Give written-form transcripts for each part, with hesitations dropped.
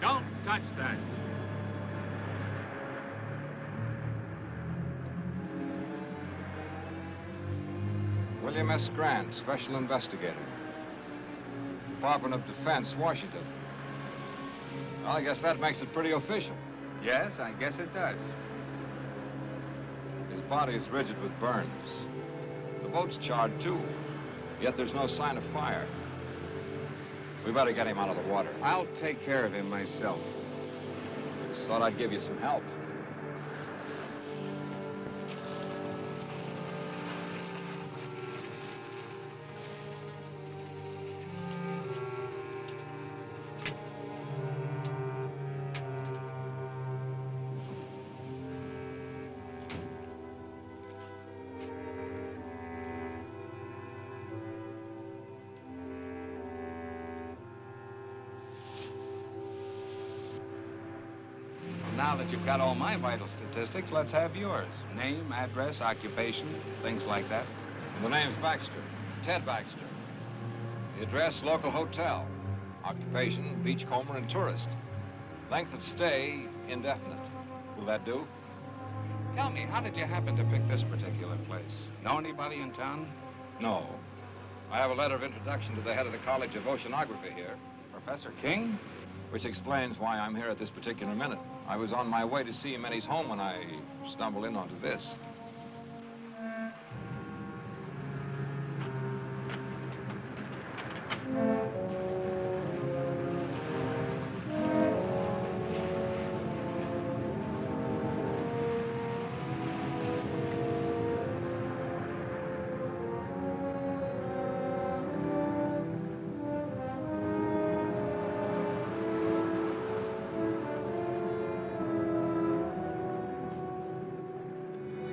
Don't touch that. William S. Grant, Special Investigator. Department of Defense, Washington. Well, I guess that makes it pretty official. Yes, I guess it does. His body is rigid with burns. The boat's charred, too. Yet there's no sign of fire. We better get him out of the water. I'll take care of him myself. Just thought I'd give you some help. Now that you've got all my vital statistics, let's have yours. Name, address, occupation, things like that. The name's Baxter. Ted Baxter. The address, local hotel. Occupation, beachcomber and tourist. Length of stay, indefinite. Will that do? Tell me, how did you happen to pick this particular place? Know anybody in town? No. I have a letter of introduction to the head of the College of Oceanography here. Professor King? Which explains why I'm here at this particular minute. I was on my way to see him at his home when I stumbled in onto this.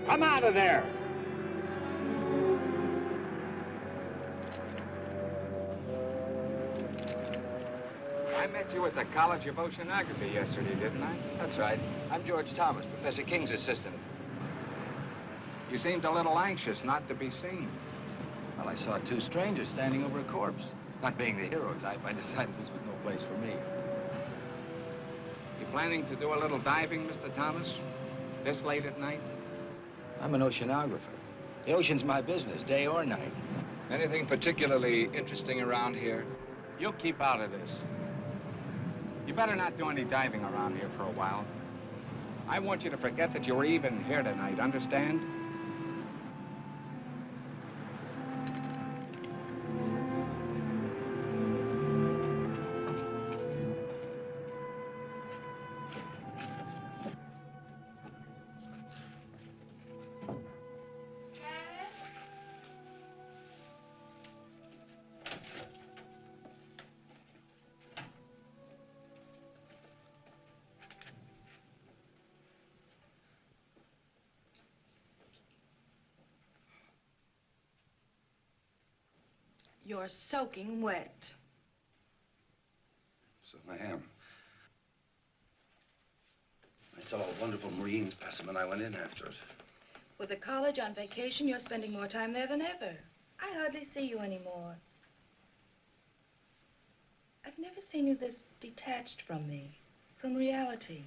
Come out of there! I met you at the College of Oceanography yesterday, didn't I? That's right. I'm George Thomas, Professor King's assistant. You seemed a little anxious not to be seen. Well, I saw two strangers standing over a corpse. Not being the hero type, I decided this was no place for me. You planning to do a little diving, Mr. Thomas? This late at night? I'm an oceanographer. The ocean's my business, day or night. Anything particularly interesting around here? You'll keep out of this. You better not do any diving around here for a while. I want you to forget that you were even here tonight, understand? You're soaking wet. So I am. I saw a wonderful marine specimen. I went in after it. With the college on vacation, you're spending more time there than ever. I hardly see you anymore. I've never seen you this detached from me, from reality.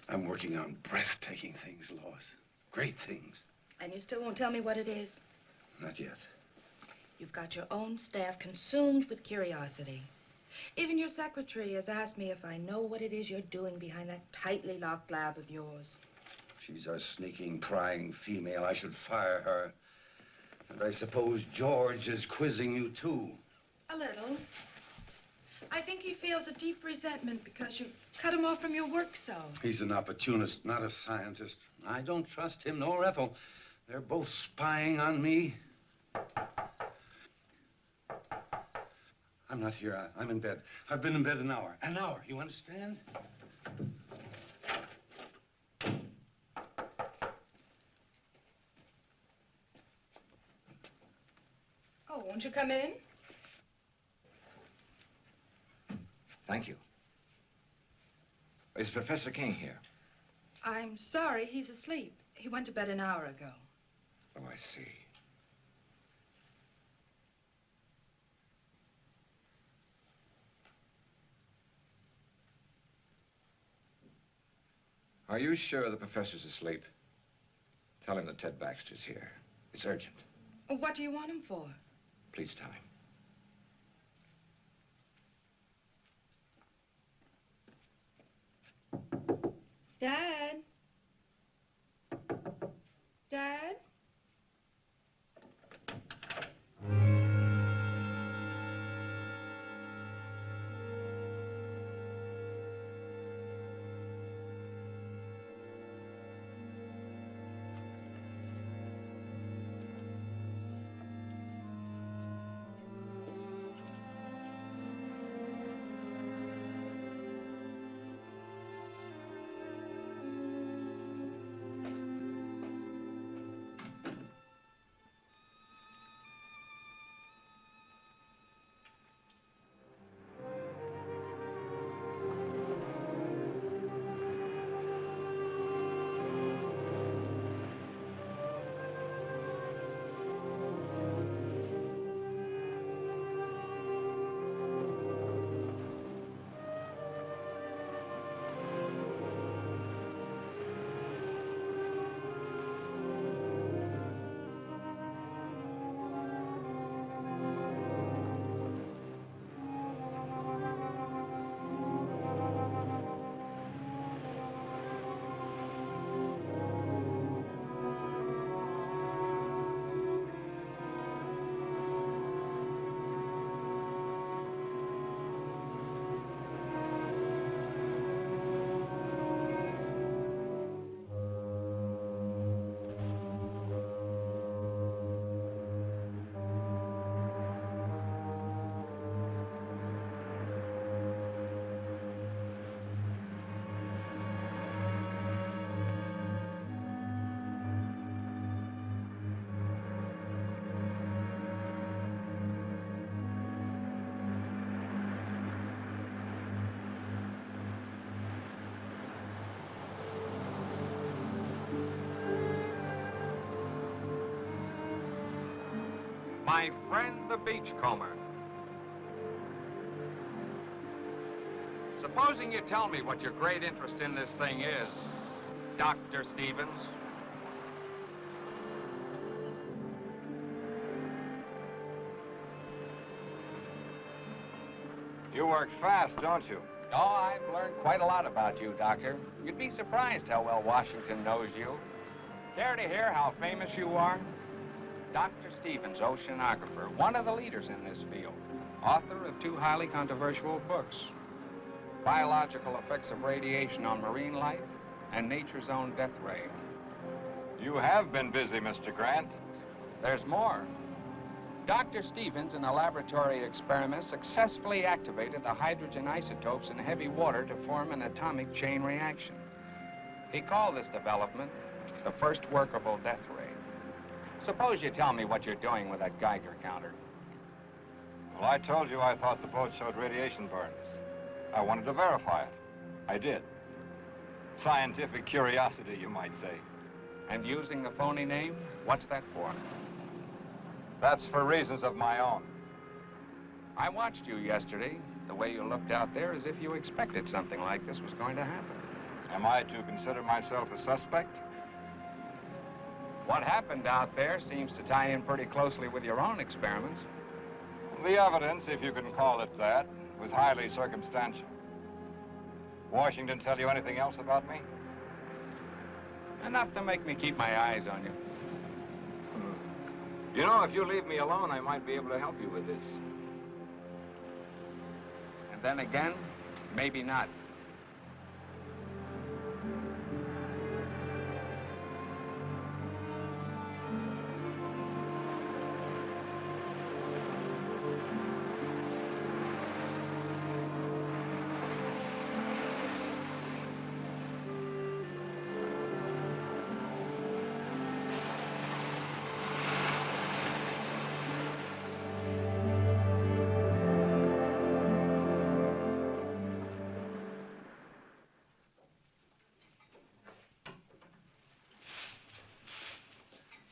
I'm working on breathtaking things, Lois. Great things. And you still won't tell me what it is? Not yet. You've got your own staff consumed with curiosity. Even your secretary has asked me if I know what it is you're doing behind that tightly locked lab of yours. She's a sneaking, prying female. I should fire her. And I suppose George is quizzing you, too. A little. I think he feels a deep resentment because you've cut him off from your work so. He's an opportunist, not a scientist. I don't trust him nor Ethel. They're both spying on me. I'm not here. I'm in bed. I've been in bed an hour. An hour, you understand? Oh, won't you come in? Thank you. Is Professor King here? I'm sorry, he's asleep. He went to bed an hour ago. Oh, I see. Are you sure the professor's asleep? Tell him that Ted Baxter's here. It's urgent. Well, what do you want him for? Please tell him. Dad? Dad? My friend, the beachcomber. Supposing you tell me what your great interest in this thing is, Dr. Stevens. You work fast, don't you? Oh, I've learned quite a lot about you, Doctor. You'd be surprised how well Washington knows you. Care to hear how famous you are? Dr. Stevens, oceanographer, one of the leaders in this field, author of 2 highly controversial books, Biological Effects of Radiation on Marine Life and Nature's Own Death Ray. You have been busy, Mr. Grant. There's more. Dr. Stevens, in a laboratory experiment, successfully activated the hydrogen isotopes in heavy water to form an atomic chain reaction. He called this development the first workable death ray. Suppose you tell me what you're doing with that Geiger counter. Well, I told you I thought the boat showed radiation burns. I wanted to verify it. I did. Scientific curiosity, you might say. And using the phony name, what's that for? That's for reasons of my own. I watched you yesterday. The way you looked out there as if you expected something like this was going to happen. Am I to consider myself a suspect? What happened out there seems to tie in pretty closely with your own experiments. The evidence, if you can call it that, was highly circumstantial. Washington tell you anything else about me? Enough to make me keep my eyes on you. You know, if you leave me alone, I might be able to help you with this. And then again, maybe not.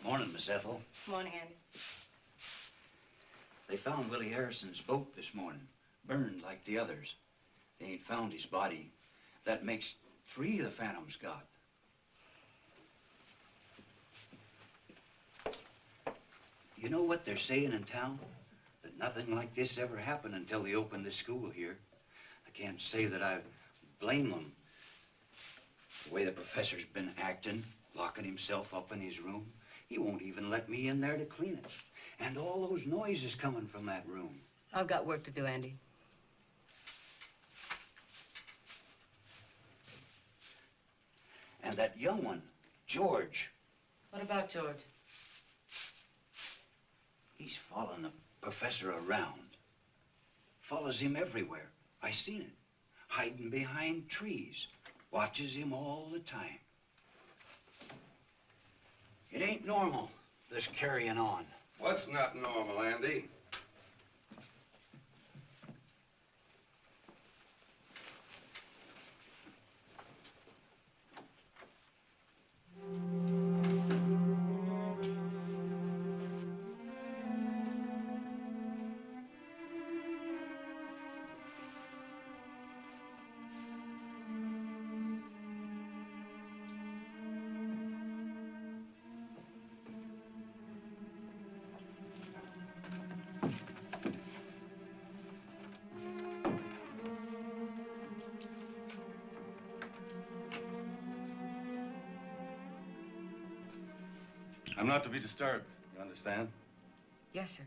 Morning, Miss Ethel. Morning, Andy. They found Willie Harrison's boat this morning, burned like the others. They ain't found his body. That makes 3 the Phantoms got. You know what they're saying in town? That nothing like this ever happened until they opened the school here. I can't say that I blame them. The way the professor's been acting, locking himself up in his room. He won't even let me in there to clean it. And all those noises coming from that room. I've got work to do, Andy. And that young one, George. What about George? He's following the professor around. Follows him everywhere. I seen it. Hiding behind trees. Watches him all the time. It ain't normal, this carrying on. What's not normal, Andy? I'm not to be disturbed, you understand? Yes, sir.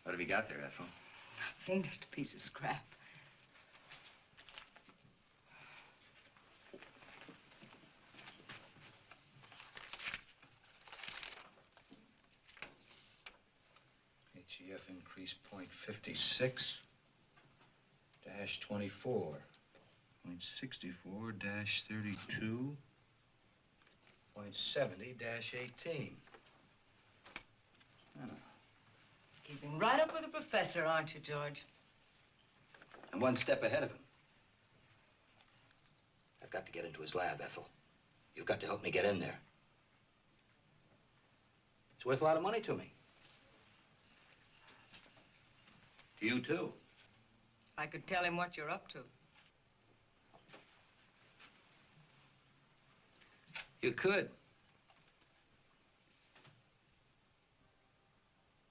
What have you got there, Ethel? Nothing, just a piece of scrap. HEF increase 0.56 -24. 0.64 -32. 0.70 -18. Keeping right up with the professor, aren't you, George? I'm one step ahead of him. I've got to get into his lab, Ethel. You've got to help me get in there. It's worth a lot of money to me. To you, too. I could tell him what you're up to. You could.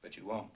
But you won't.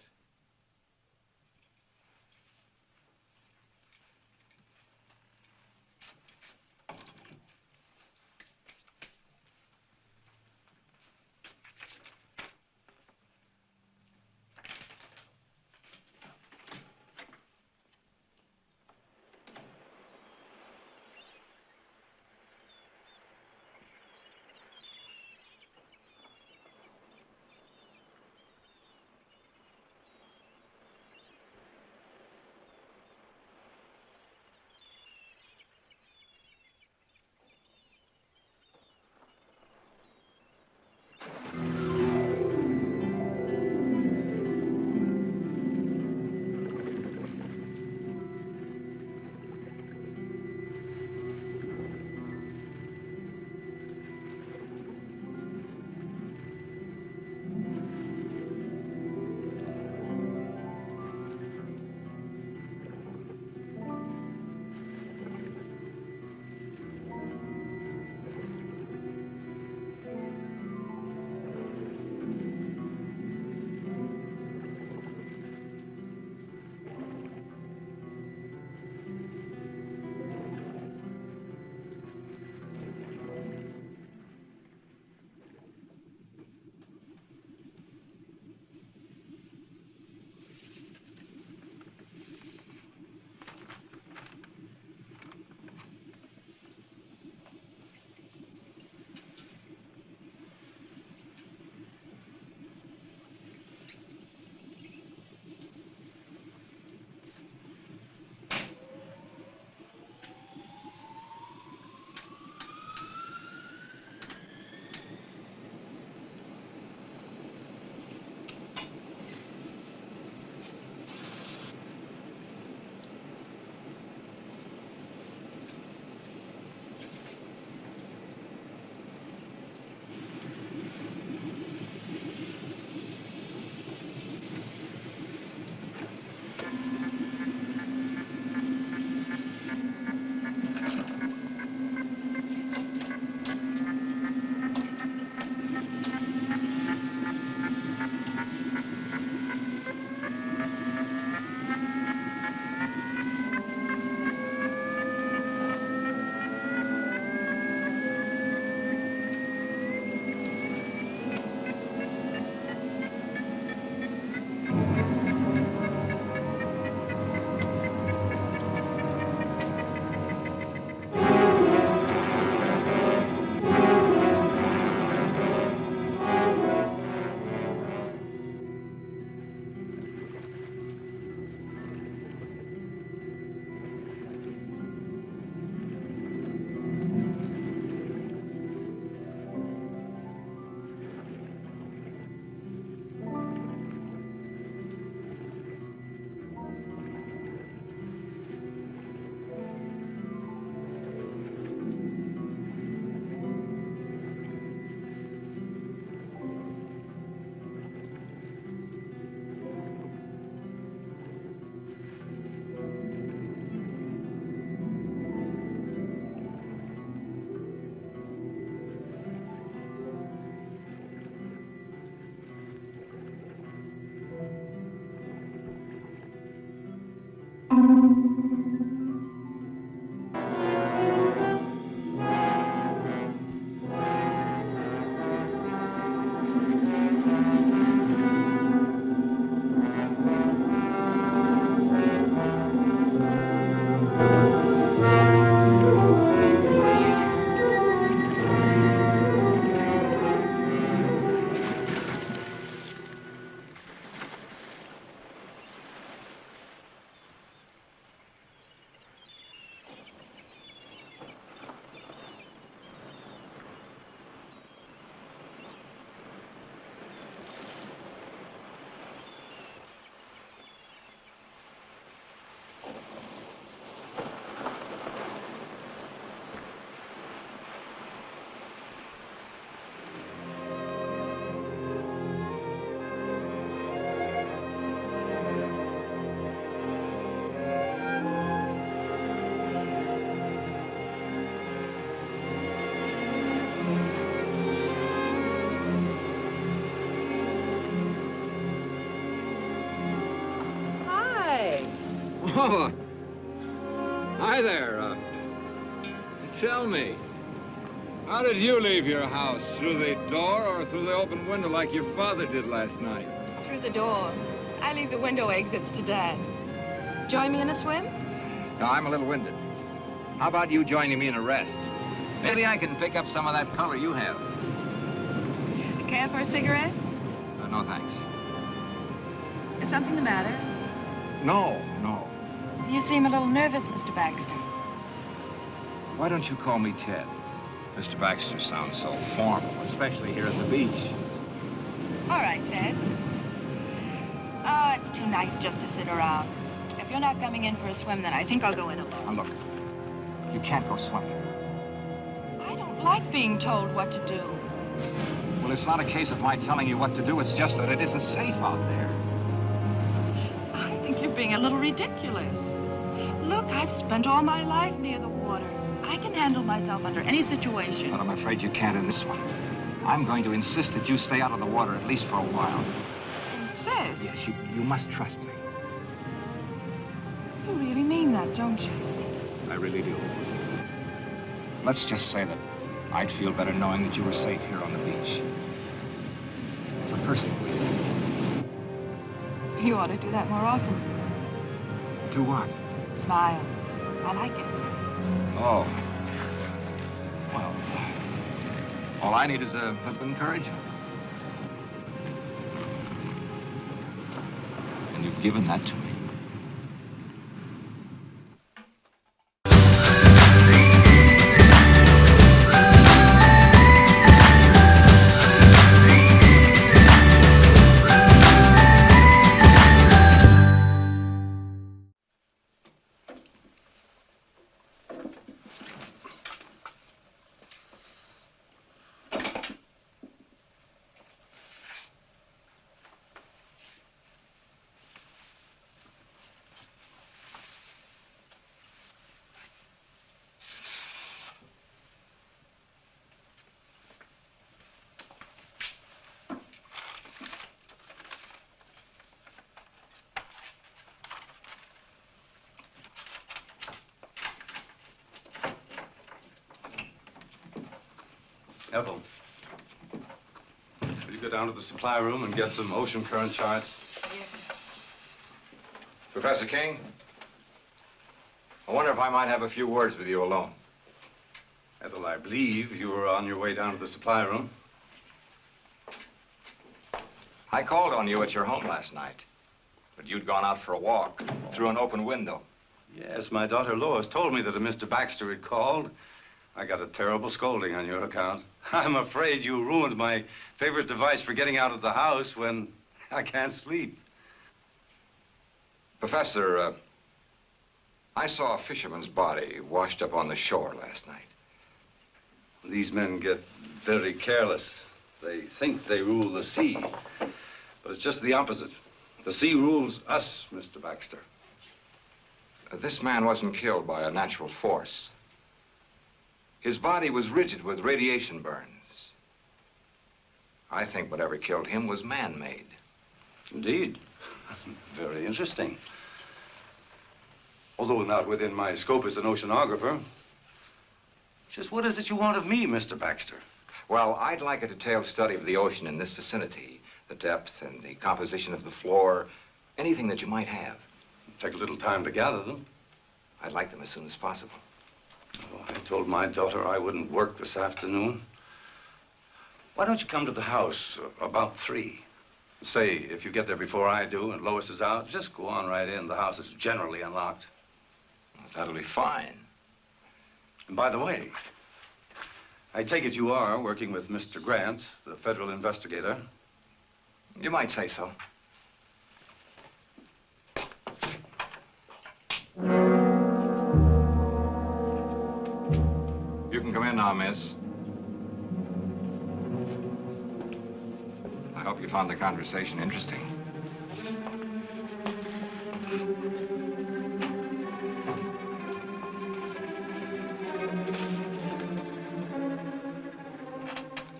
Oh, hi there. Tell me, how did you leave your house? Through the door or through the open window like your father did last night? Through the door. I leave the window exits to Dad. Join me in a swim? No, I'm a little winded. How about you joining me in a rest? Maybe I can pick up some of that color you have. Care for a cigarette? No, thanks. Is something the matter? No. You seem a little nervous, Mr. Baxter. Why don't you call me Ted? Mr. Baxter sounds so formal, especially here at the beach. All right, Ted. Oh, it's too nice just to sit around. If you're not coming in for a swim, then I think I'll go in alone. Now, look, you can't go swimming. I don't like being told what to do. Well, it's not a case of my telling you what to do. It's just that it isn't safe out there. I think you're being a little ridiculous. Look, I've spent all my life near the water. I can handle myself under any situation. But I'm afraid you can't in this one. I'm going to insist that you stay out of the water at least for a while. Insist? Yes, you must trust me. You really mean that, don't you? I really do. Let's just say that I'd feel better knowing that you were safe here on the beach. For personal reasons. You ought to do that more often. Do what? Smile. I like it. Oh. Well, all I need is a bit of encouragement. And you've given that to me. Ethel, will you go down to the supply room and get some ocean current charts? Yes, sir. Professor King, I wonder if I might have a few words with you alone. Ethel, I believe you were on your way down to the supply room. I called on you at your home last night, but you'd gone out for a walk through an open window. Yes, my daughter Lois told me that a Mr. Baxter had called. I got a terrible scolding on your account. I'm afraid you ruined my favorite device for getting out of the house when I can't sleep. Professor, I saw a fisherman's body washed up on the shore last night. These men get very careless. They think they rule the sea, but it's just the opposite. The sea rules us, Mr. Baxter. This man wasn't killed by a natural force. His body was rigid with radiation burns. I think whatever killed him was man-made. Indeed. Very interesting. Although not within my scope as an oceanographer. Just what is it you want of me, Mr. Baxter? Well, I'd like a detailed study of the ocean in this vicinity, the depth and the composition of the floor, anything that you might have. Take a little time to gather them. I'd like them as soon as possible. Oh, I told my daughter I wouldn't work this afternoon. Why don't you come to the house about 3? Say, if you get there before I do and Lois is out, just go on right in. The house is generally unlocked. Well, that'll be fine. And by the way, I take it you are working with Mr. Grant, the federal investigator. You might say so. You can come in now, miss. I hope you found the conversation interesting.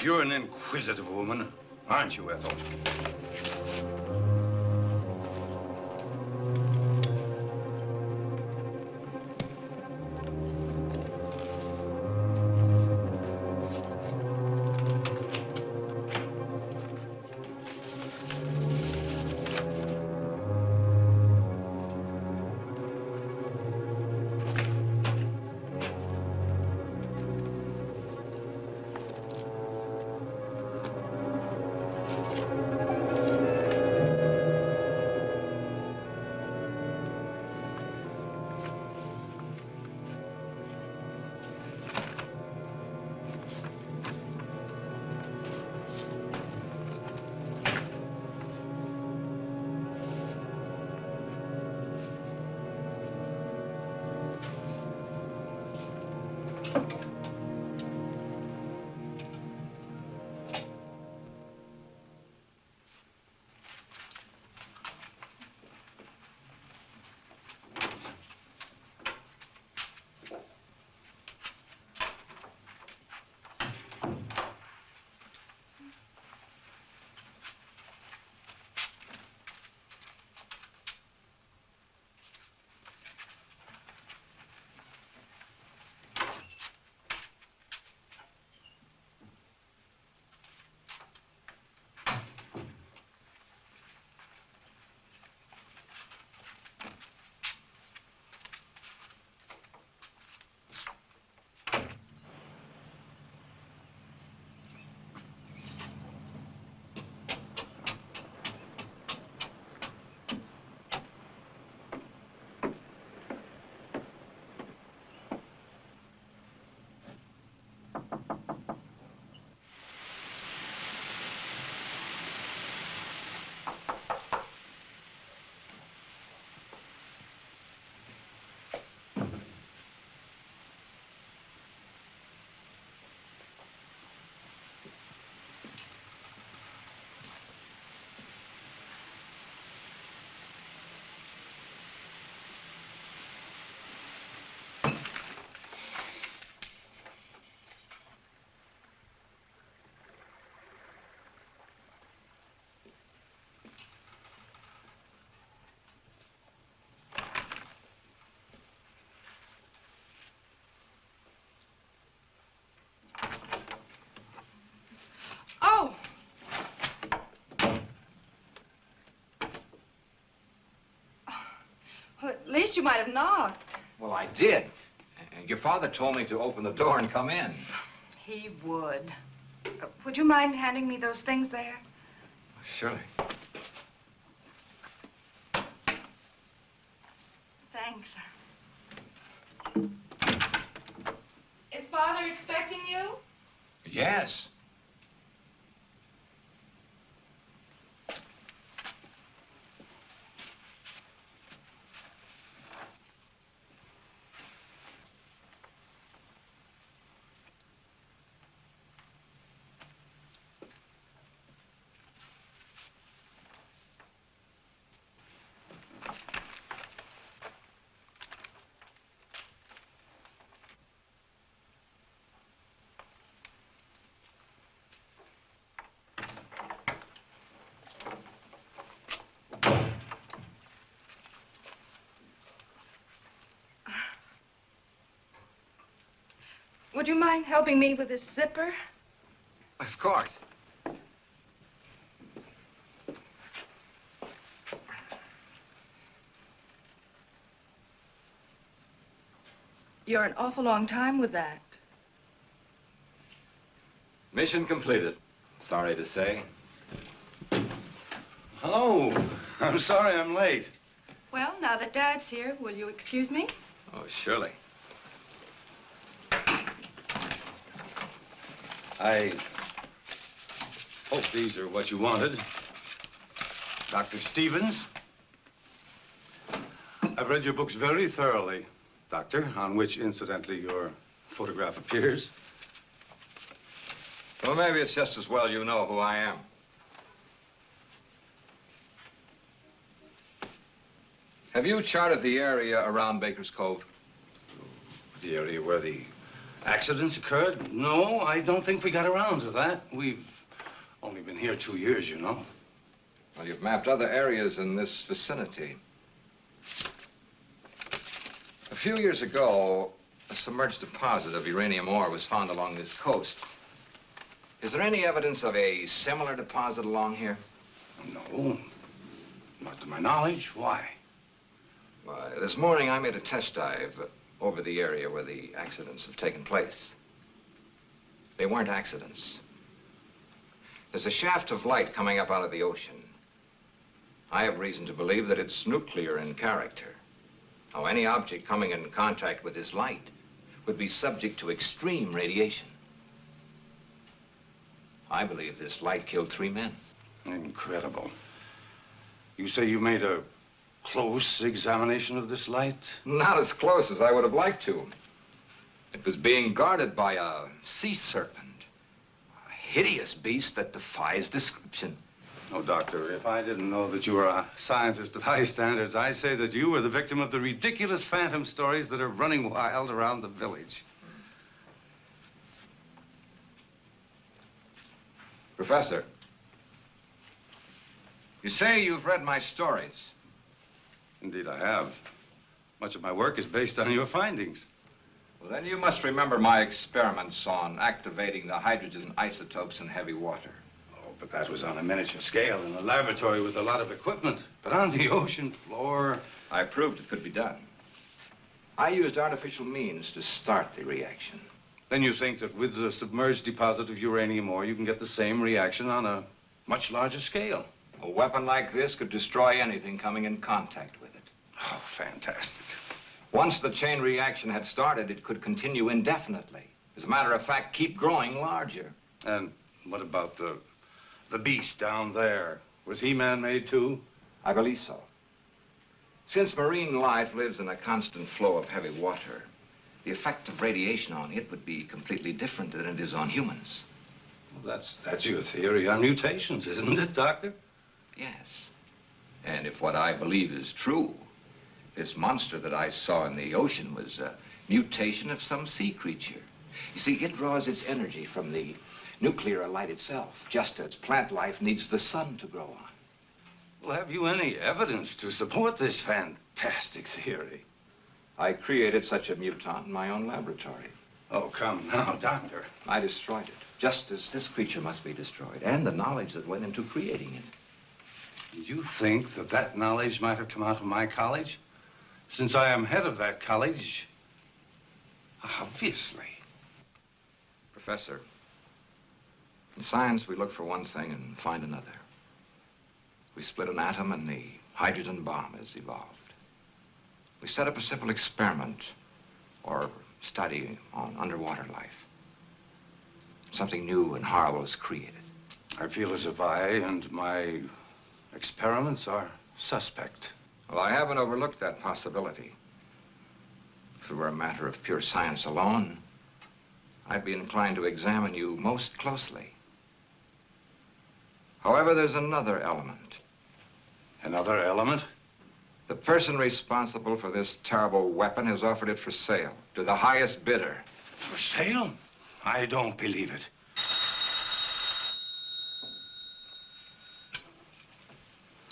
You're an inquisitive woman, aren't you, Ethel? least you might have knocked. Well, I did. And your father told me to open the door and come in. He would. Would you mind handing me those things there? Surely. Thanks. Is Father expecting you? Yes. Would you mind helping me with this zipper? Of course. You're an awful long time with that. Mission completed. Sorry to say. Hello. I'm sorry I'm late. Well, now that Dad's here, will you excuse me? Oh, surely. I hope these are what you wanted. Dr. Stevens. I've read your books very thoroughly, Doctor, on which, incidentally, your photograph appears. Well, maybe it's just as well you know who I am. Have you charted the area around Baker's Cove? The area where the accidents occurred? No, I don't think we got around to that. We've only been here 2 years, you know. Well, you've mapped other areas in this vicinity. A few years ago, a submerged deposit of uranium ore was found along this coast. Is there any evidence of a similar deposit along here? No, not to my knowledge. Why? Why, this morning I made a test dive over the area where the accidents have taken place. They weren't accidents. There's a shaft of light coming up out of the ocean. I have reason to believe that it's nuclear in character. Now, any object coming in contact with this light would be subject to extreme radiation. I believe this light killed 3 men. Incredible. You say you made a close examination of this light? Not as close as I would have liked to. It was being guarded by a sea serpent, a hideous beast that defies description. Oh, Doctor, if I didn't know that you were a scientist of high standards, I'd say that you were the victim of the ridiculous phantom stories that are running wild around the village. Professor, you say you've read my stories. Indeed, I have. Much of my work is based on your findings. Well, then you must remember my experiments on activating the hydrogen isotopes in heavy water. Oh, but that was on a miniature scale in a laboratory with a lot of equipment. But on the ocean floor... I proved it could be done. I used artificial means to start the reaction. Then you think that with the submerged deposit of uranium ore, you can get the same reaction on a much larger scale? A weapon like this could destroy anything coming in contact with it. Oh, fantastic. Once the chain reaction had started, it could continue indefinitely. As a matter of fact, keep growing larger. And what about the beast down there? Was he man-made too? I believe so. Since marine life lives in a constant flow of heavy water, the effect of radiation on it would be completely different than it is on humans. Well, that's your theory on mutations, isn't it, Doctor? Yes. And if what I believe is true, this monster that I saw in the ocean was a mutation of some sea creature. You see, it draws its energy from the nuclear light itself, just as plant life needs the sun to grow on. Well, have you any evidence to support this fantastic theory? I created such a mutant in my own laboratory. Oh, come now, Doctor. I destroyed it, just as this creature must be destroyed, and the knowledge that went into creating it. You think that that knowledge might have come out of my college? Since I am head of that college, obviously. Professor, in science, we look for one thing and find another. We split an atom and the hydrogen bomb has evolved. We set up a simple experiment or study on underwater life. Something new and horrible is created. I feel as if I and my experiments are suspect. Well, I haven't overlooked that possibility. If it were a matter of pure science alone, I'd be inclined to examine you most closely. However, there's another element. Another element? The person responsible for this terrible weapon has offered it for sale to the highest bidder. For sale? I don't believe it.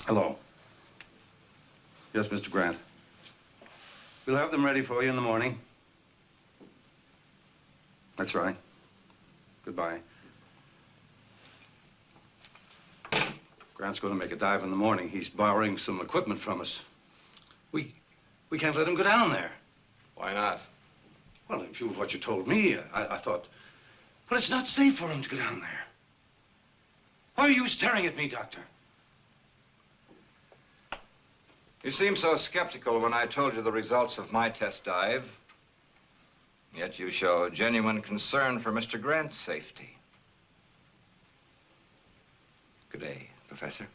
Hello. Yes, Mr. Grant. We'll have them ready for you in the morning. That's right. Goodbye. Grant's going to make a dive in the morning. He's borrowing some equipment from us. We can't let him go down there. Why not? Well, in view of what you told me, I thought, well, it's not safe for him to go down there. Why are you staring at me, Doctor? You seemed so skeptical when I told you the results of my test dive. Yet you show genuine concern for Mr. Grant's safety. Good day, Professor.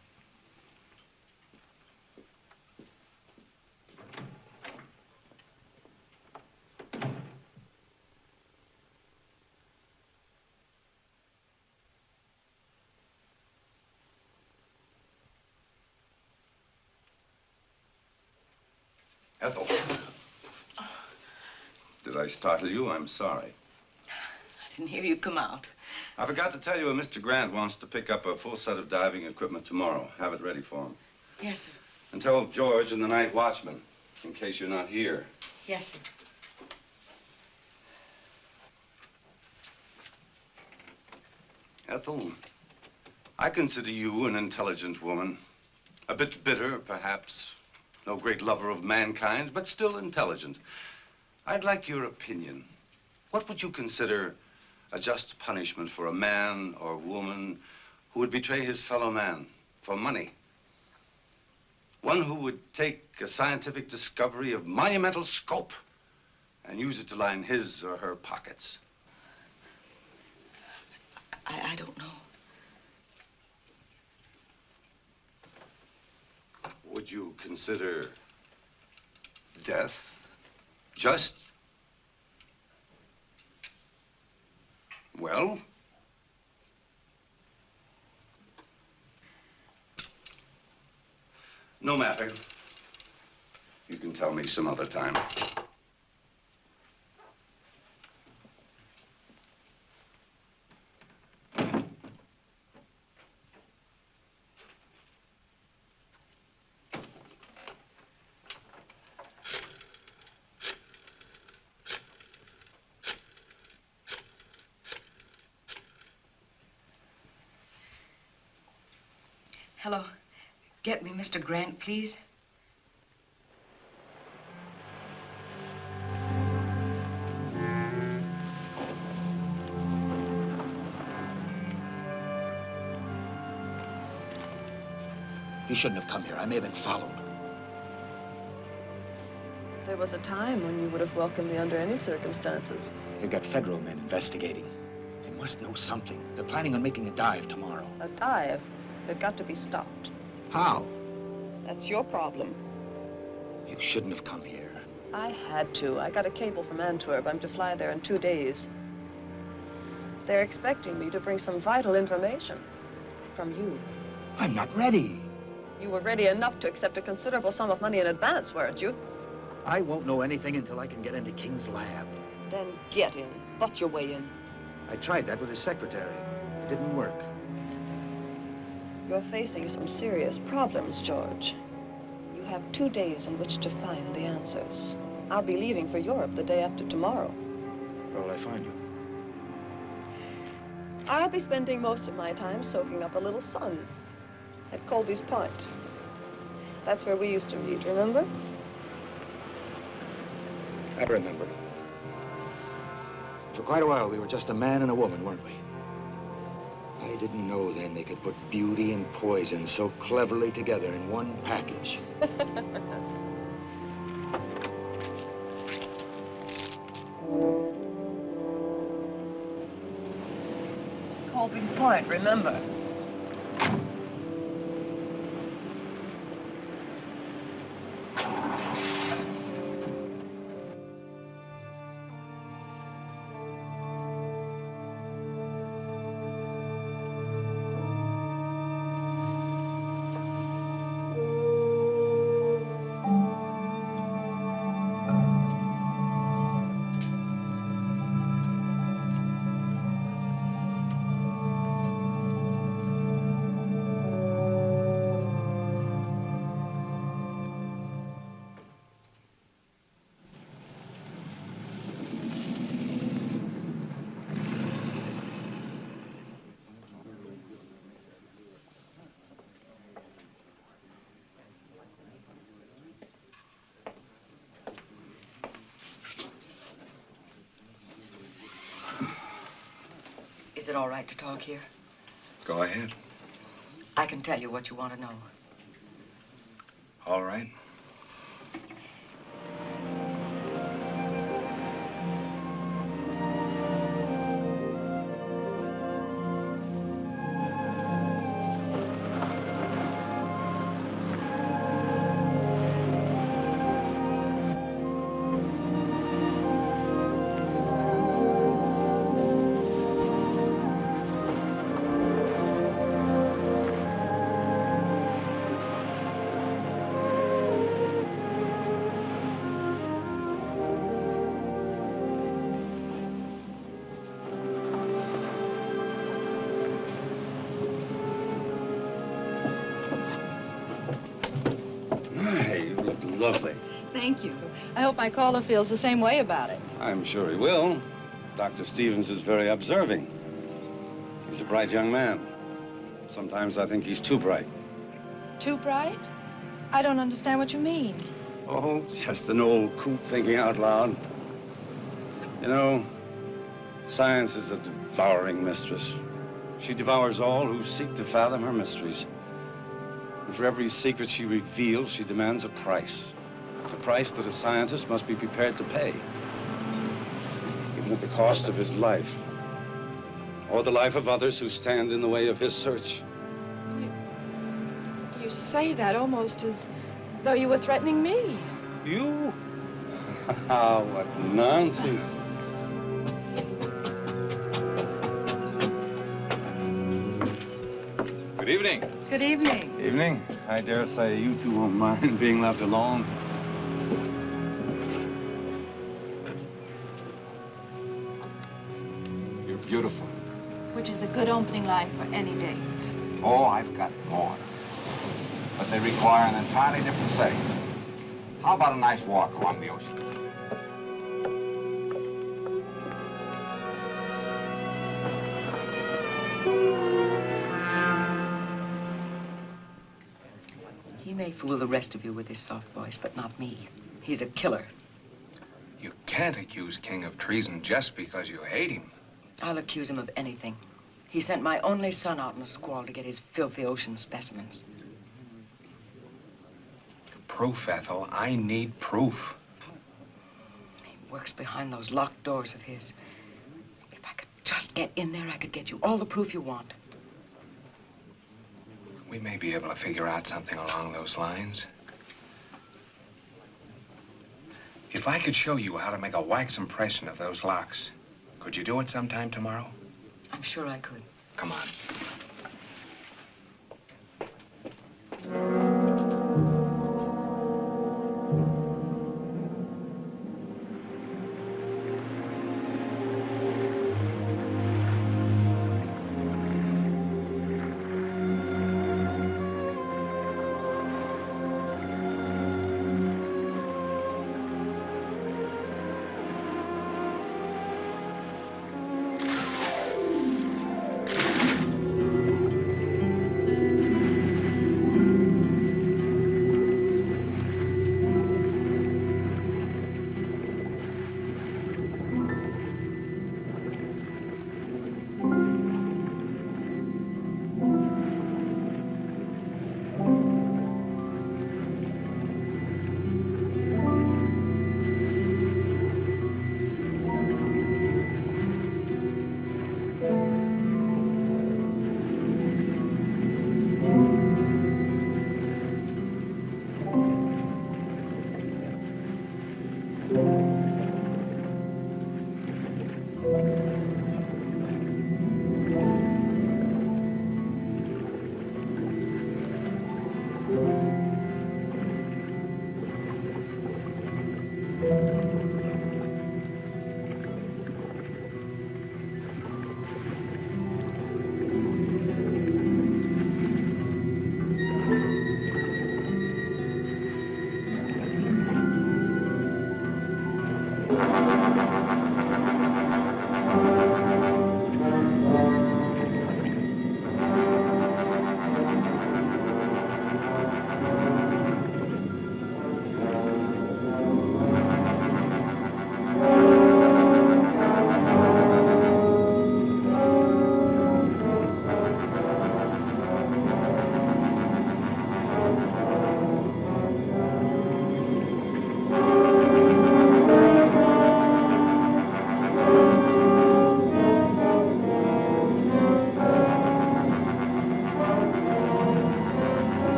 Ethel. Did I startle you? I'm sorry. I didn't hear you come out. I forgot to tell you, Mr. Grant wants to pick up a full set of diving equipment tomorrow. Have it ready for him. Yes, sir. And tell George and the night watchman, in case you're not here. Yes, sir. Ethel, I consider you an intelligent woman. A bit bitter, perhaps. No great lover of mankind, but still intelligent. I'd like your opinion. What would you consider a just punishment for a man or woman who would betray his fellow man for money? One who would take a scientific discovery of monumental scope and use it to line his or her pockets. I don't know. Would you consider death just? Well? No matter. You can tell me some other time. Hello. Get me Mr. Grant, please. He shouldn't have come here. I may have been followed. There was a time when you would have welcomed me under any circumstances. You've got federal men investigating. They must know something. They're planning on making a dive tomorrow. A dive? They've got to be stopped. How? That's your problem. You shouldn't have come here. I had to. I got a cable from Antwerp. I'm to fly there in 2 days. They're expecting me to bring some vital information from you. I'm not ready. You were ready enough to accept a considerable sum of money in advance, weren't you? I won't know anything until I can get into King's lab. Then get in. Butt your way in. I tried that with his secretary. It didn't work. You're facing some serious problems, George. You have 2 days in which to find the answers. I'll be leaving for Europe the day after tomorrow. Where will I find you? I'll be spending most of my time soaking up a little sun at Colby's Point. That's where we used to meet, remember? I remember. For quite a while, we were just a man and a woman, weren't we? I didn't know then they could put beauty and poison so cleverly together in one package. Colby's Point, remember. Is it all right to talk here? Go ahead. I can tell you what you want to know. All right. Lovely. Thank you. I hope my caller feels the same way about it. I'm sure he will. Dr. Stevens is very observing. He's a bright young man. Sometimes I think he's too bright. Too bright? I don't understand what you mean. Oh, just an old coot thinking out loud. You know, science is a devouring mistress. She devours all who seek to fathom her mysteries. And for every secret she reveals, she demands a price. A price that a scientist must be prepared to pay. Even at the cost of his life. Or the life of others who stand in the way of his search. You say that almost as though you were threatening me. You? What nonsense. Good evening. Good evening. Evening. I dare say you two won't mind being left alone. You're beautiful. Which is a good opening line for any date. Oh, I've got more. But they require an entirely different setting. How about a nice walk along the ocean? He may fool the rest of you with his soft voice, but not me. He's a killer. You can't accuse King of treason just because you hate him. I'll accuse him of anything. He sent my only son out in a squall to get his filthy ocean specimens. Proof, Ethel. I need proof. He works behind those locked doors of his. If I could just get in there, I could get you all the proof you want. We may be able to figure out something along those lines. If I could show you how to make a wax impression of those locks, could you do it sometime tomorrow? I'm sure I could. Come on.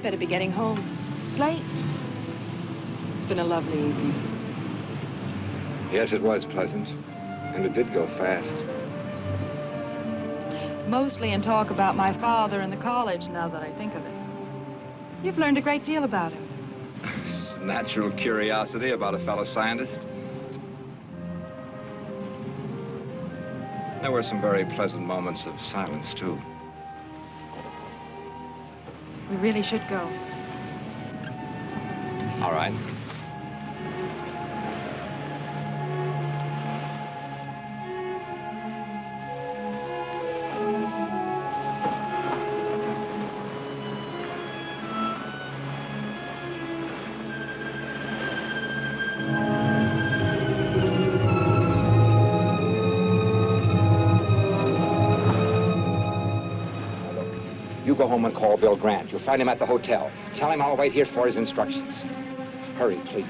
better be getting home. It's late. It's been a lovely evening. Yes, it was pleasant. And it did go fast. Mostly in talk about my father and the college, now that I think of it. You've learned a great deal about him. Natural curiosity about a fellow scientist. There were some very pleasant moments of silence, too. We really should go. All right. You go home and call Bill Grant. You'll find him at the hotel. Tell him I'll wait here for his instructions. Hurry, please.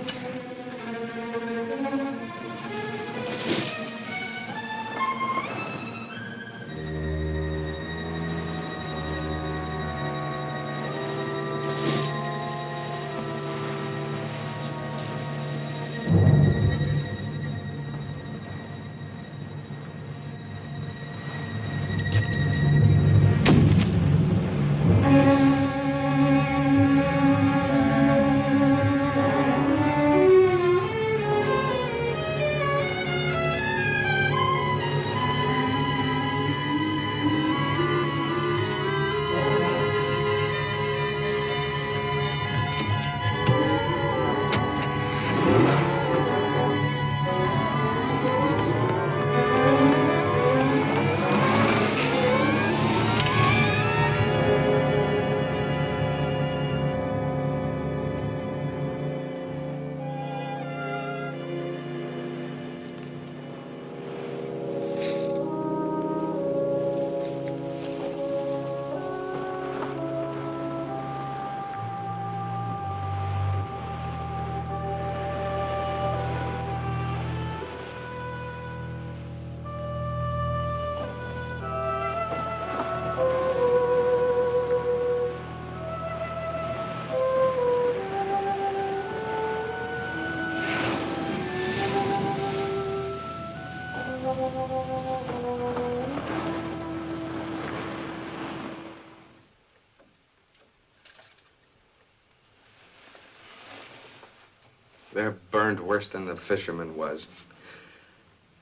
They're burned worse than the fisherman was.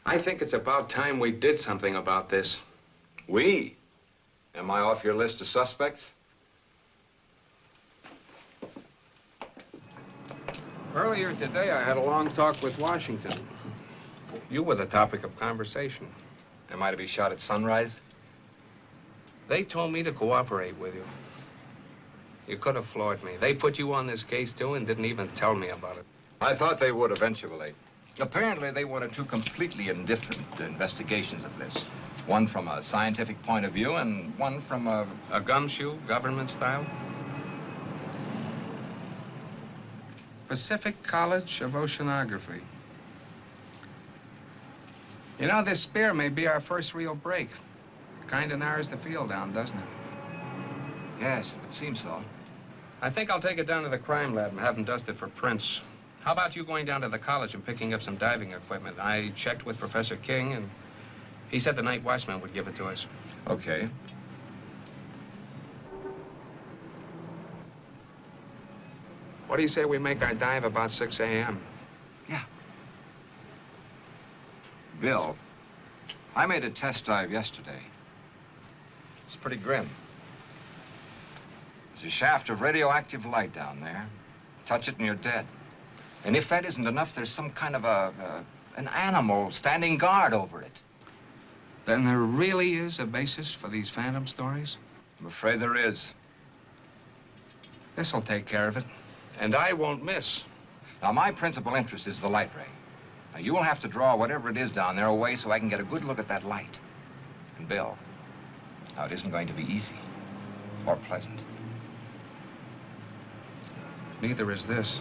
I think it's about time we did something about this. We? Am I off your list of suspects? Earlier today, I had a long talk with Washington. You were the topic of conversation. Am I to be shot at sunrise? They told me to cooperate with you. You could have floored me. They put you on this case, too, and didn't even tell me about it. I thought they would eventually. Apparently, they wanted two completely indifferent investigations of this. One from a scientific point of view and one from a gumshoe, government style? Pacific College of Oceanography. You know, this spear may be our first real break. Kind of narrows the field down, doesn't it? Yes, it seems so. I think I'll take it down to the crime lab and have them dust it for prints. How about you going down to the college and picking up some diving equipment? I checked with Professor King, and he said the night watchman would give it to us. Okay. What do you say we make our dive about 6 a.m.? Yeah. Bill, I made a test dive yesterday. It's pretty grim. There's a shaft of radioactive light down there. Touch it and you're dead. And if that isn't enough, there's some kind of an animal standing guard over it. Then there really is a basis for these phantom stories? I'm afraid there is. This'll take care of it. And I won't miss. Now, my principal interest is the light ray. Now, you will have to draw whatever it is down there away so I can get a good look at that light. And Bill, now, it isn't going to be easy or pleasant. Neither is this.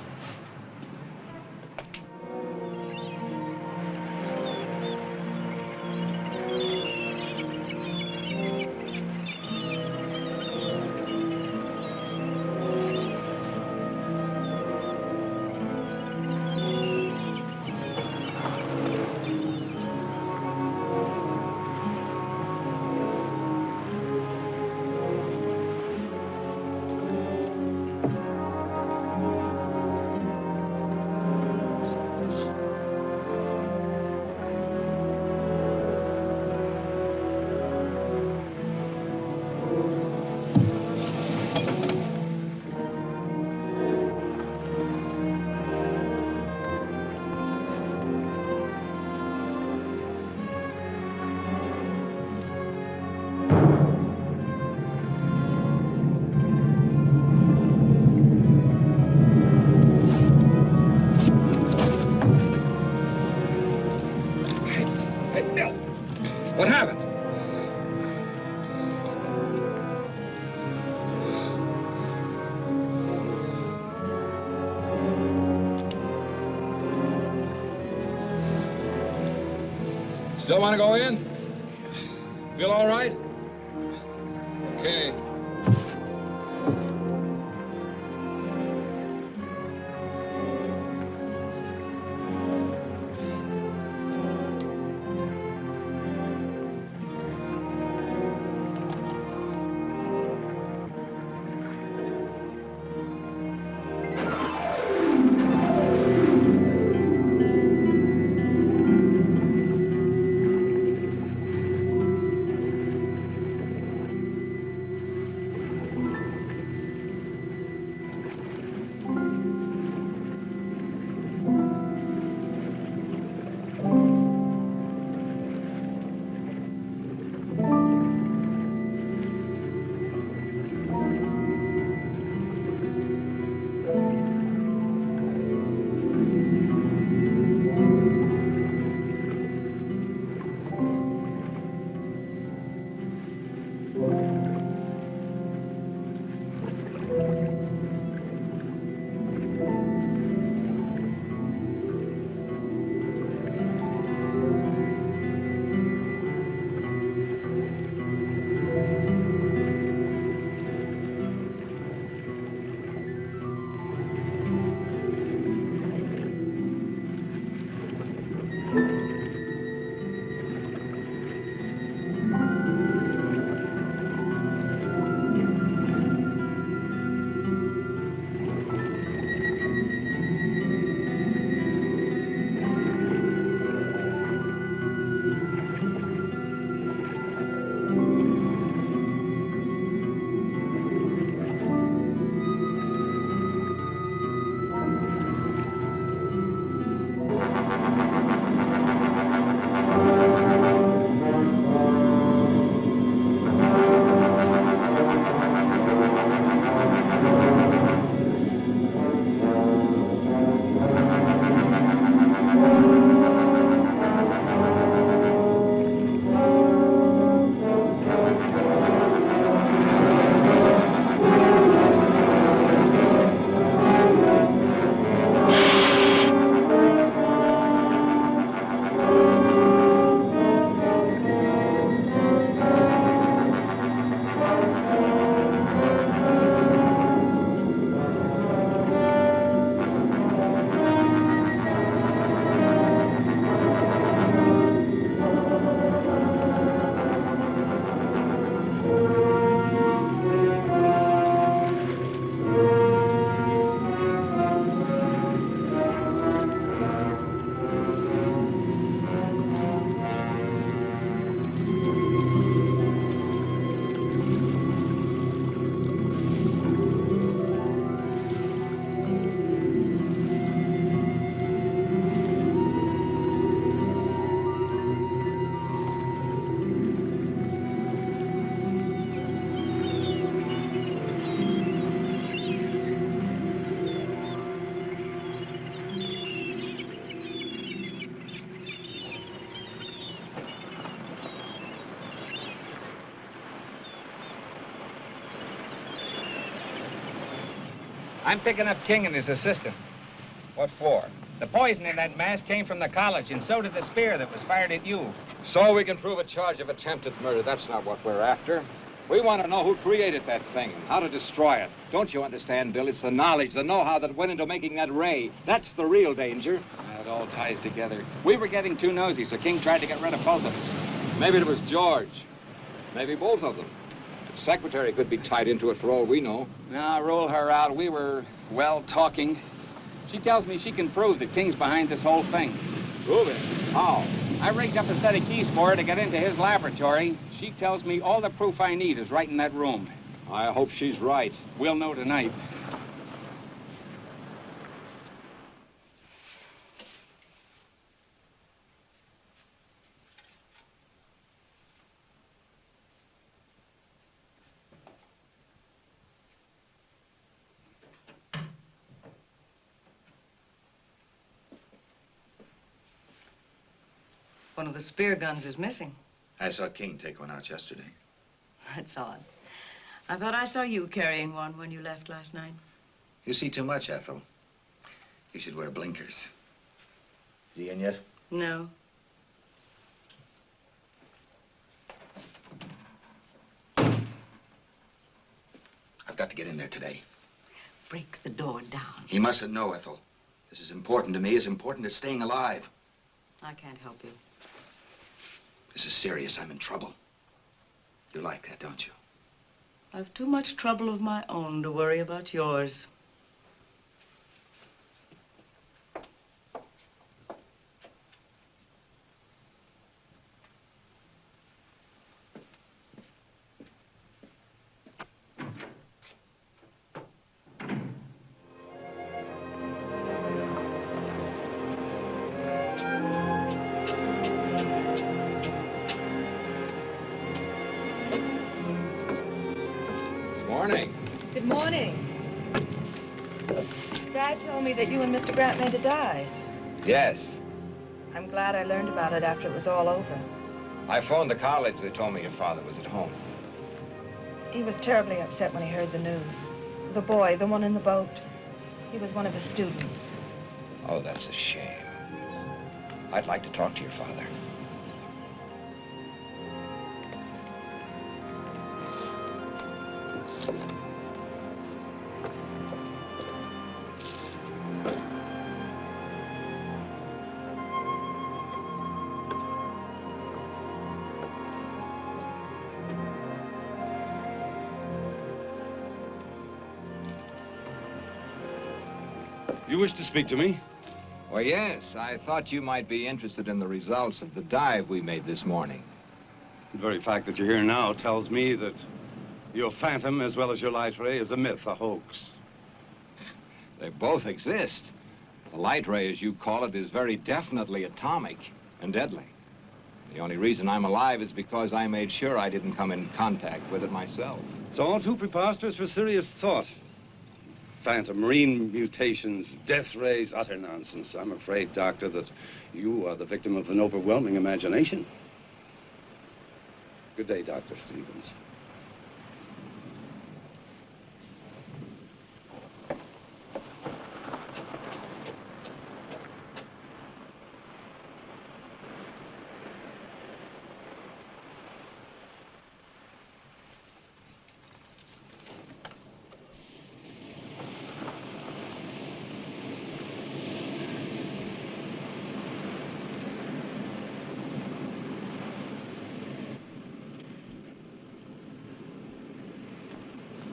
What happened? Still want to go in? Feel all right? Okay. I'm picking up King and his assistant. What for? The poison in that mask came from the college, and so did the spear that was fired at you. So we can prove a charge of attempted murder. That's not what we're after. We want to know who created that thing and how to destroy it. Don't you understand, Bill? It's the knowledge, the know-how that went into making that ray. That's the real danger. It all ties together. We were getting too nosy, so King tried to get rid of both of us. Maybe it was George. Maybe both of them. The secretary could be tied into it for all we know. Now, roll her out. We were, well, talking. She tells me she can prove that King's behind this whole thing. Prove it? How? I rigged up a set of keys for her to get into his laboratory. She tells me all the proof I need is right in that room. I hope she's right. We'll know tonight. One of the spear guns is missing. I saw King take one out yesterday. That's odd. I thought I saw you carrying one when you left last night. You see too much, Ethel. You should wear blinkers. Is he in yet? No. I've got to get in there today. Break the door down. He mustn't know, Ethel. This is important to me, as important as staying alive. I can't help you. This is serious. I'm in trouble. You like that, don't you? I've too much trouble of my own to worry about yours. Good morning. Dad told me that you and Mr. Grant made a dive. Yes. I'm glad I learned about it after it was all over. I phoned the college. They told me your father was at home. He was terribly upset when he heard the news. The boy, the one in the boat, he was one of his students. Oh, that's a shame. I'd like to talk to your father. You wish to speak to me? Well, yes. I thought you might be interested in the results of the dive we made this morning. The very fact that you're here now tells me that your phantom, as well as your light ray, is a myth, a hoax. They both exist. The light ray, as you call it, is very definitely atomic and deadly. The only reason I'm alive is because I made sure I didn't come in contact with it myself. It's all too preposterous for serious thought. Phantom, marine mutations, death rays, utter nonsense. I'm afraid, Doctor, that you are the victim of an overwhelming imagination. Good day, Dr. Stevens.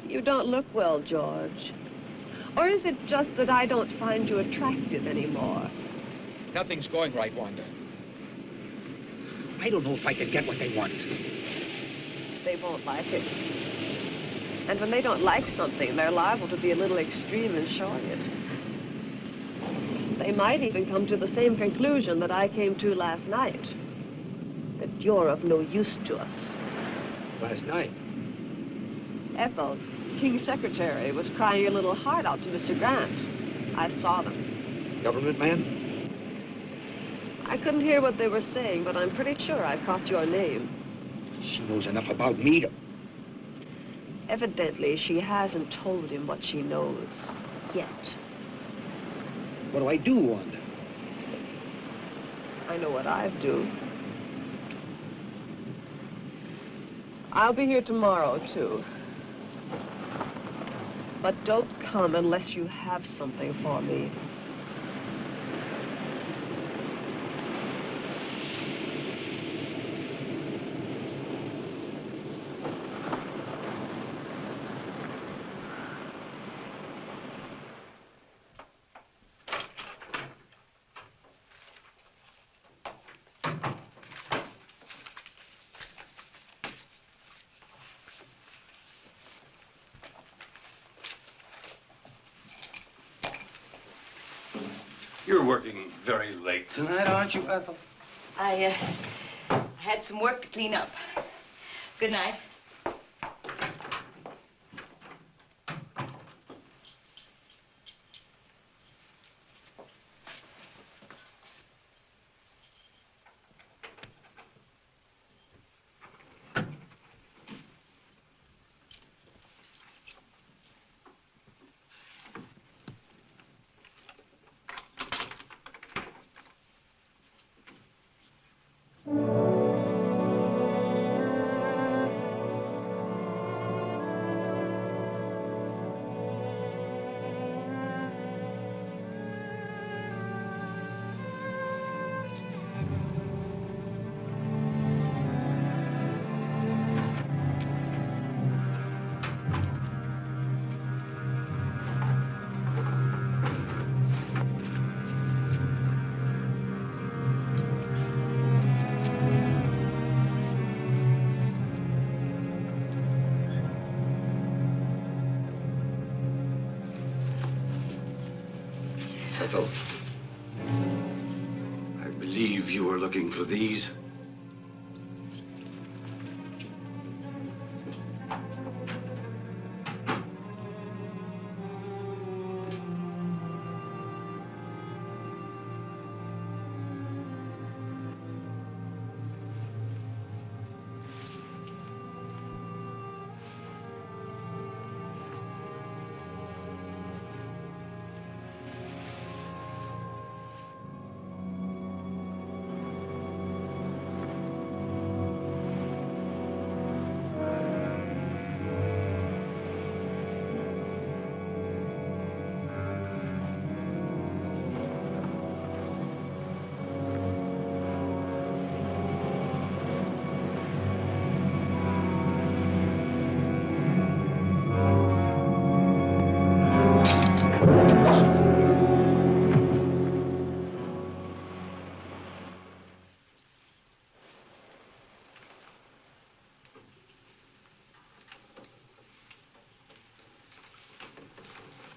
You don't look well, George. Or is it just that I don't find you attractive anymore? Nothing's going right, Wanda. I don't know if I can get what they want. They won't like it. And when they don't like something, they're liable to be a little extreme in showing it. They might even come to the same conclusion that I came to last night. That you're of no use to us. Last night? Ethel, King's secretary, was crying your little heart out to Mr. Grant. I saw them. Government man? I couldn't hear what they were saying, but I'm pretty sure I caught your name. She knows enough about me to... Evidently, she hasn't told him what she knows yet. What do I do, Wanda? I know what I'd do. I'll be here tomorrow, too. But don't come unless you have something for me. You're working very late tonight, aren't you, Ethel? I had some work to clean up. Good night. Ethel. I believe you were looking for these.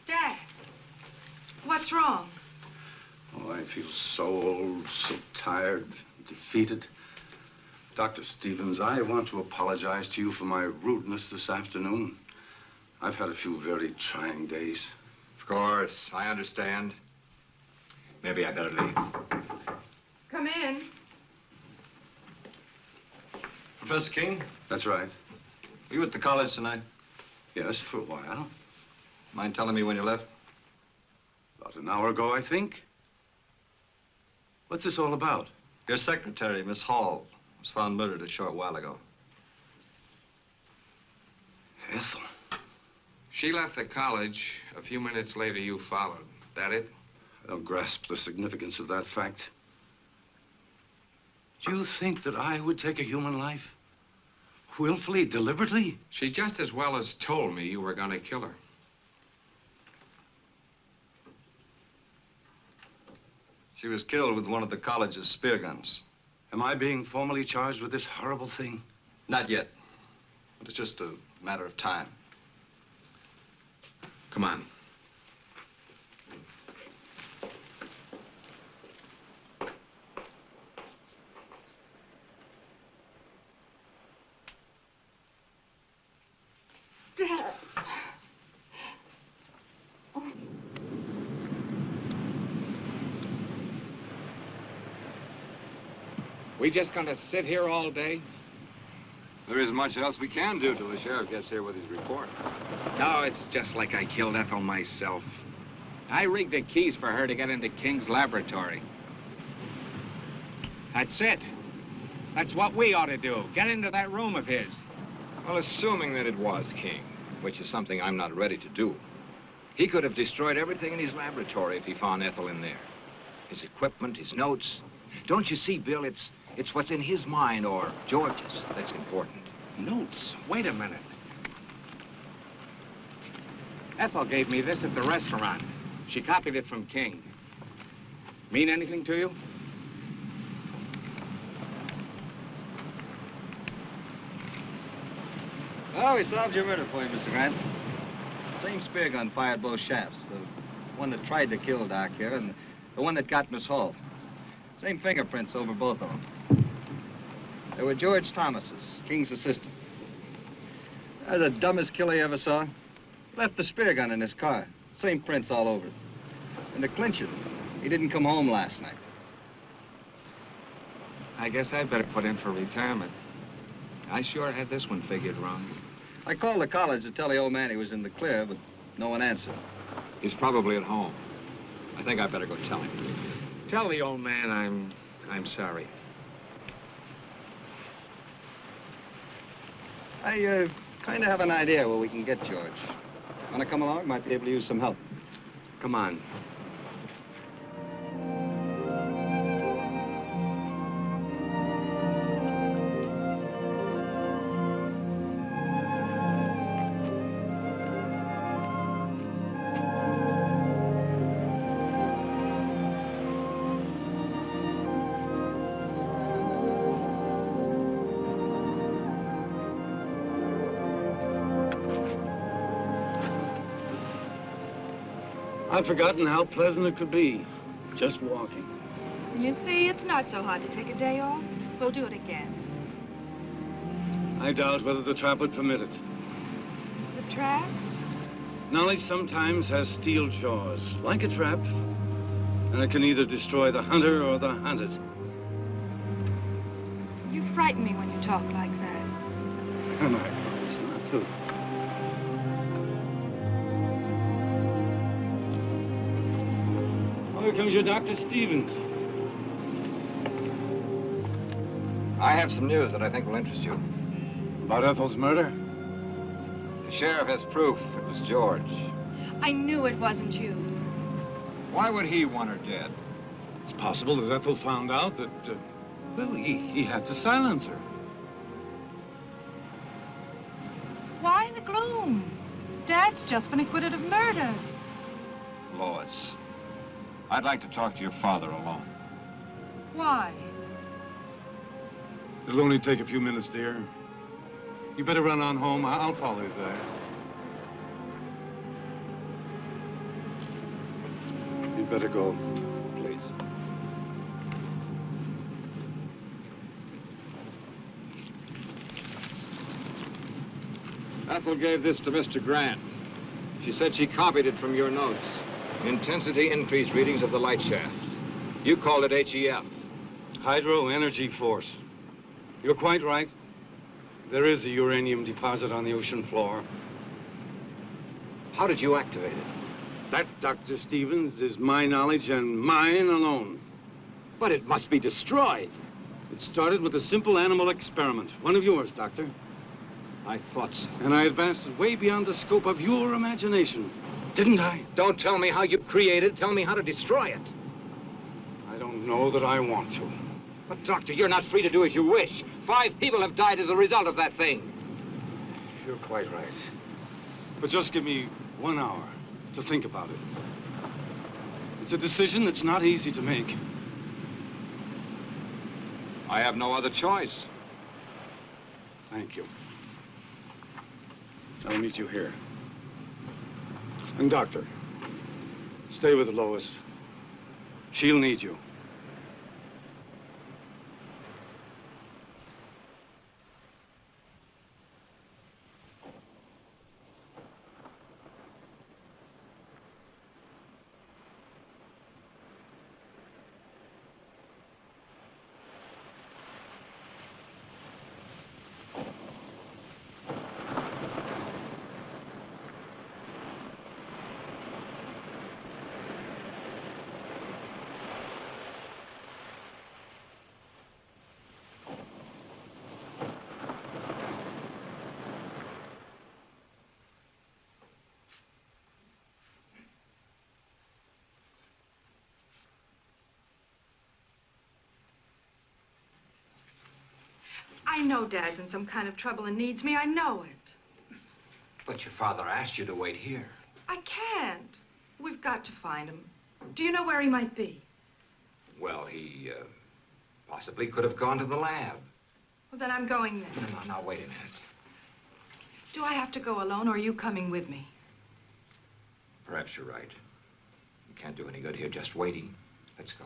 Dad, what's wrong? Oh, I feel so old, so tired, defeated. Dr. Stevens, I want to apologize to you for my rudeness this afternoon. I've had a few very trying days. Of course, I understand. Maybe I better leave. Come in. Professor King, That's right. were you at the college tonight? Yes, for a while. Mind telling me when you left? About an hour ago, I think. What's this all about? Your secretary, Miss Hall, was found murdered a short while ago. Ethel. She left the college. A few minutes later, you followed. That it? I don't grasp the significance of that fact. Do you think that I would take a human life? Willfully, deliberately? She just as well as told me you were going to kill her. She was killed with one of the college's spear guns. Am I being formally charged with this horrible thing? Not yet, but it's just a matter of time. Come on. Dad. We just gonna sit here all day? There isn't much else we can do till the sheriff gets here with his report. No, it's just like I killed Ethel myself. I rigged the keys for her to get into King's laboratory. That's it. That's what we ought to do. Get into that room of his. Well, assuming that it was King, which is something I'm not ready to do, he could have destroyed everything in his laboratory if he found Ethel in there. His equipment, his notes. Don't you see, Bill, it's what's in his mind or George's that's important. Notes? Wait a minute. Ethel gave me this at the restaurant. She copied it from King. Mean anything to you? Oh, we solved your murder for you, Mr. Grant. Same spear gun fired both shafts. The one that tried to kill Doc here and the one that got Miss Hall. Same fingerprints over both of them. They were George Thomas's, King's assistant. They're the dumbest killer you ever saw. Left the spear gun in his car. Same prints all over it. And to clinch it, he didn't come home last night. I guess I'd better put in for retirement. I sure had this one figured wrong. I called the college to tell the old man he was in the clear, but no one answered. He's probably at home. I think I better go tell him. Tell the old man I'm sorry. I kind of have an idea where we can get George. Want to come along? Might be able to use some help. Come on. I'd forgotten how pleasant it could be, just walking. You see, it's not so hard to take a day off. We'll do it again. I doubt whether the trap would permit it. The trap? Knowledge sometimes has steel jaws, like a trap, and it can either destroy the hunter or the hunted. You frighten me when you talk like that. And I promise not to. Oh, here comes your Dr. Stevens. I have some news that I think will interest you. About Ethel's murder? The sheriff has proof it was George. I knew it wasn't you. Why would he want her dead? It's possible that Ethel found out that, well, he had to silence her. Why the gloom? Dad's just been acquitted of murder. Lois, I'd like to talk to your father alone. Why? It'll only take a few minutes, dear. You better run on home. I'll follow you there. You'd better go. Please. Ethel gave this to Mr. Grant. She said she copied it from your notes. Intensity increase readings of the light shaft. You called it HEF. Hydro Energy Force. You're quite right. There is a uranium deposit on the ocean floor. How did you activate it? That, Dr. Stevens, is my knowledge and mine alone. But it must be destroyed. It started with a simple animal experiment. One of yours, Doctor. I thought so. And I advanced it way beyond the scope of your imagination. Didn't I? Don't tell me how you created it. Tell me how to destroy it. I don't know that I want to. But, Doctor, you're not free to do as you wish. 5 people have died as a result of that thing. You're quite right. But just give me 1 hour to think about it. It's a decision that's not easy to make. I have no other choice. Thank you. I'll meet you here. And, Doctor, stay with Lois. She'll need you. I know Dad's in some kind of trouble and needs me. I know it. But your father asked you to wait here. I can't. We've got to find him. Do you know where he might be? Well, he possibly could have gone to the lab. Well, then I'm going there. No, now, wait a minute. Do I have to go alone, or are you coming with me? Perhaps you're right. You can't do any good here just waiting. Let's go.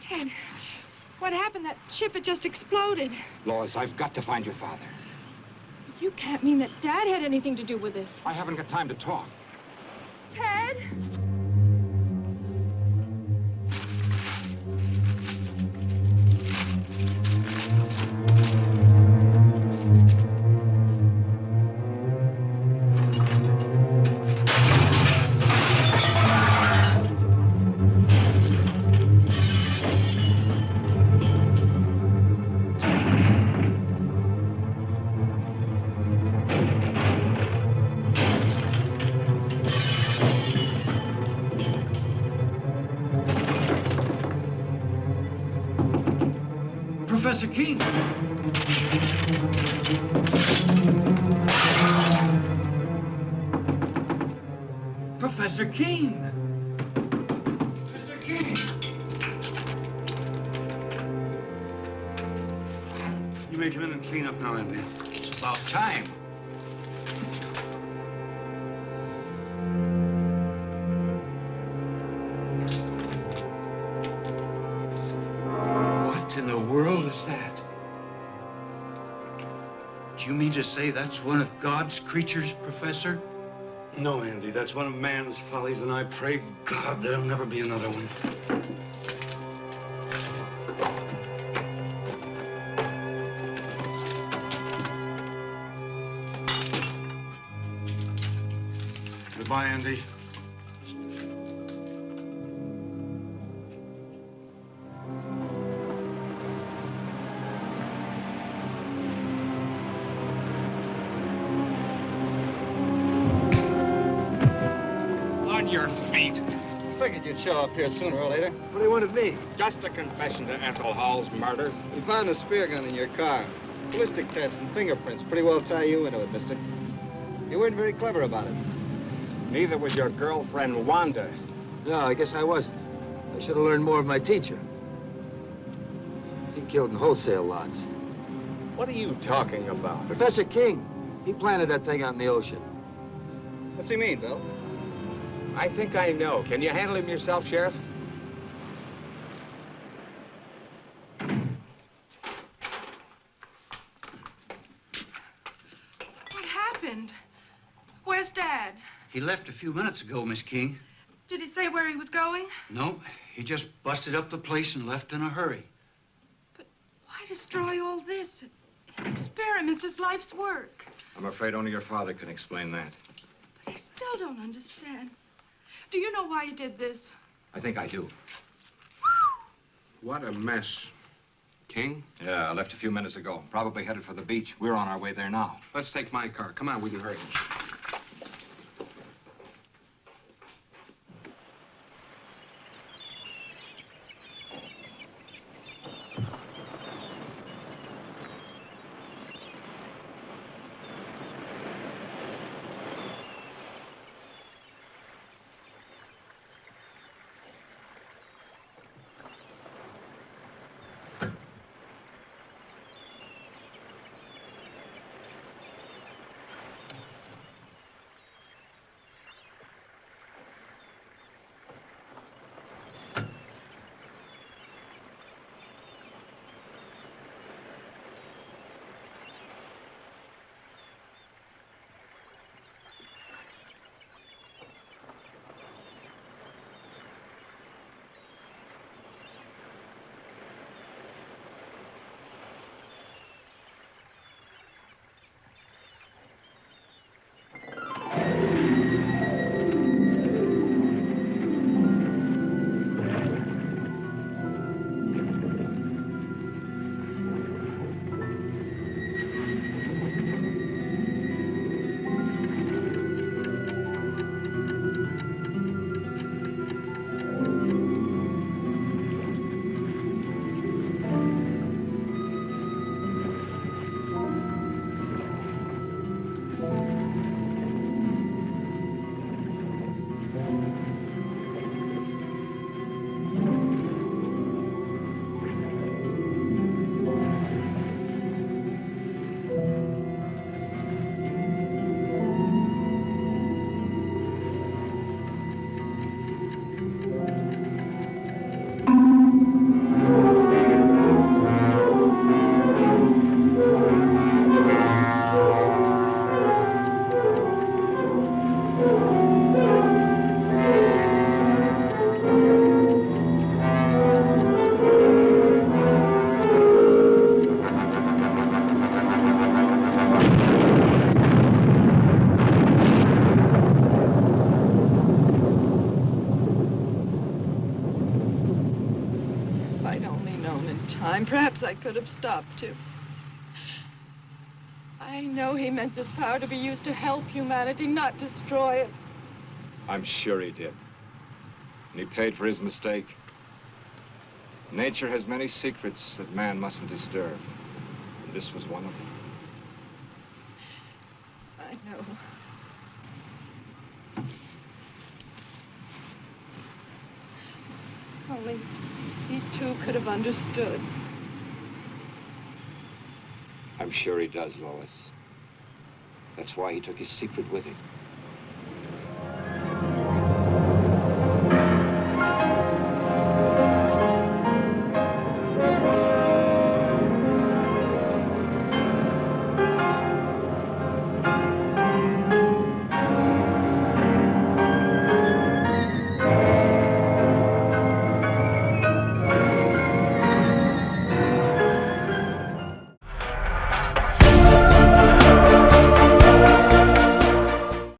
Ted, what happened? That ship had just exploded. Lois, I've got to find your father. You can't mean that Dad had anything to do with this. I haven't got time to talk. Ted? Professor King! Professor King! Mr. King! You may come in and clean up now, Andy. It's about time. What in the world is that? Do you mean to say that's one of God's creatures, Professor? No, Andy, that's one of man's follies, and I pray God there'll never be another one. Goodbye, Andy. Your feet. Figured you'd show up here sooner or later. What do you want of me? Just a confession to Ethel Hall's murder. We found a spear gun in your car. Ballistic tests and fingerprints pretty well tie you into it, mister. You weren't very clever about it. Neither was your girlfriend, Wanda. No, I guess I wasn't. I should have learned more of my teacher. He killed in wholesale lots. What are you talking about? Professor King, he planted that thing out in the ocean. What's he mean, Bill? I think I know. Can you handle him yourself, Sheriff? What happened? Where's Dad? He left a few minutes ago, Miss King. Did he say where he was going? No, he just busted up the place and left in a hurry. But why destroy all this? His experiments, his life's work. I'm afraid only your father can explain that. But I still don't understand. Do you know why he did this? I think I do. What a mess. King? Yeah, I left a few minutes ago. Probably headed for the beach. We're on our way there now. Let's take my car. Come on, we can hurry. Perhaps I could have stopped him. I know he meant this power to be used to help humanity, not destroy it. I'm sure he did. And he paid for his mistake. Nature has many secrets that man mustn't disturb. And this was one of them. I know. Only he too could have understood. I'm sure he does, Lois. That's why he took his secret with him.